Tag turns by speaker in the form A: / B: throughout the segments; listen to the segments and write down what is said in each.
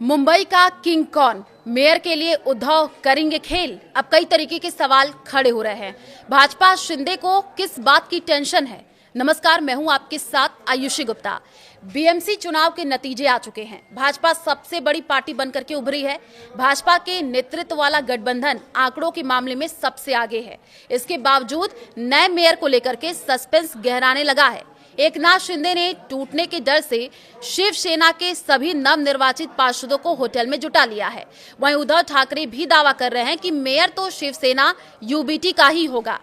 A: मुंबई का किंग कौन? मेयर के लिए उद्धव करेंगे खेल? अब कई तरीके के सवाल खड़े हो रहे हैं। भाजपा शिंदे को किस बात की टेंशन है? नमस्कार, मैं हूं आपके साथ आयुषी गुप्ता। बीएमसी चुनाव के नतीजे आ चुके हैं। भाजपा सबसे बड़ी पार्टी बनकर के उभरी है। भाजपा के नेतृत्व वाला गठबंधन आंकड़ों के मामले में सबसे आगे है। इसके बावजूद नए मेयर को लेकर के सस्पेंस गहराने लगा है। एकनाथ शिंदे ने टूटने के डर से शिवसेना के सभी नवनिर्वाचित पार्षदों को होटल में जुटा लिया है। वहीं उद्धव ठाकरे भी दावा कर रहे हैं कि मेयर तो शिवसेना यूबीटी का ही होगा।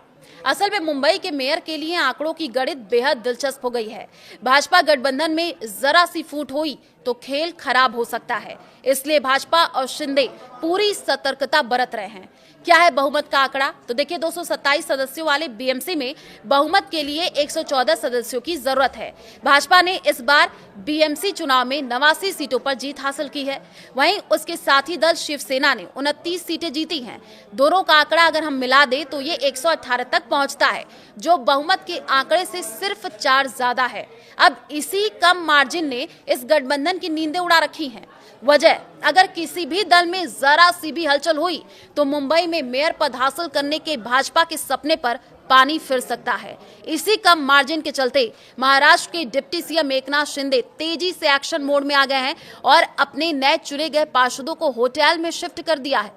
A: असल में मुंबई के मेयर के लिए आंकड़ों की गणित बेहद दिलचस्प हो गई है। भाजपा गठबंधन में जरा सी फूट हुई तो खेल खराब हो सकता है। इसलिए भाजपा और शिंदे पूरी सतर्कता बरत रहे हैं। क्या है बहुमत का आंकड़ा? तो देखिए, 227 सदस्यों वाले बीएमसी में बहुमत के लिए 114 सदस्यों की जरूरत है। भाजपा ने इस बार बीएमसी चुनाव में 89 सीटों पर जीत हासिल की है। वहीं उसके साथी दल शिवसेना ने 29 सीटें जीती हैं। दोनों का आंकड़ा अगर हम मिला दें तो ये 118 तक पहुंचता है, जो बहुमत के आंकड़े से सिर्फ 4 ज्यादा है। अब इसी कम मार्जिन ने इस गठबंधन की नींदें उड़ा रखी हैं। वजह, अगर किसी भी दल में जरा सी भी हलचल हुई तो मुंबई में मेयर पद हासिल करने के भाजपा के सपने पर पानी फिर सकता है। इसी कम मार्जिन के चलते महाराष्ट्र के डिप्टी सीएम एकनाथ शिंदे तेजी से एक्शन मोड में आ गए हैं और अपने नए चुने गए पार्षदों को होटल में शिफ्ट कर दिया है।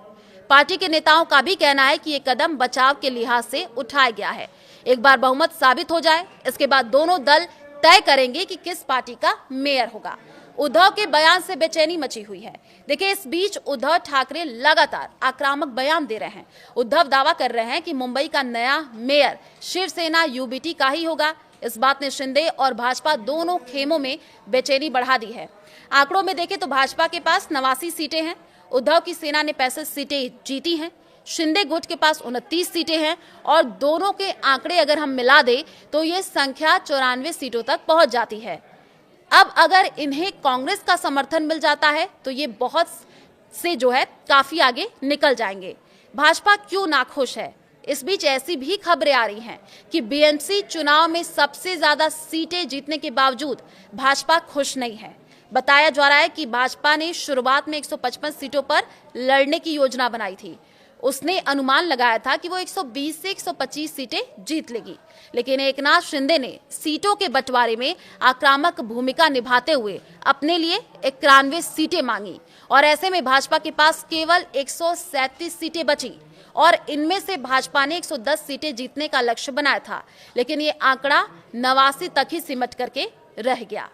A: पार्टी के नेताओं का भी कहना है कि ये कदम बचाव के लिहाज से उठाया गया है। एक बार बहुमत साबित हो जाए, इसके बाद दोनों दल तय करेंगे कि किस पार्टी का मेयर होगा। उद्धव के बयान से बेचैनी मची हुई है। देखिए, इस बीच उद्धव ठाकरे लगातार आक्रामक बयान दे रहे हैं। उद्धव दावा कर रहे हैं कि मुंबई का नया मेयर शिवसेना यूबीटी का ही होगा। इस बात ने शिंदे और भाजपा दोनों खेमों में बेचैनी बढ़ा दी है। आंकड़ों में देखें तो भाजपा के पास 89 सीटें हैं, उद्धव की सेना ने 65 सीटें जीती हैं, शिंदे गुट के पास 29 सीटें हैं और दोनों के आंकड़े अगर हम मिला दें तो ये संख्या 94 सीटों तक पहुंच जाती है। अब अगर इन्हें कांग्रेस का समर्थन मिल जाता है तो ये बहुत से काफी आगे निकल जाएंगे। भाजपा क्यों नाखुश है? इस बीच ऐसी भी खबरें आ रही हैं कि बीएमसी चुनाव में सबसे ज्यादा सीटें जीतने के बावजूद भाजपा खुश नहीं है। बताया जा रहा है कि भाजपा ने शुरुआत में 155 सीटों पर लड़ने की योजना बनाई थी। उसने अनुमान लगाया था कि वो 120 से 125 सीटें जीत लेगी, लेकिन एकनाथ शिंदे ने सीटों के बंटवारे में आक्रामक भूमिका निभाते हुए अपने लिए 91 सीटें मांगी और ऐसे में भाजपा के पास केवल 137 सीटें बची और इनमें से भाजपा ने 110 सीटें जीतने का लक्ष्य बनाया था, लेकिन ये आंकड़ा 89 तक ही सिमट करके रह गया।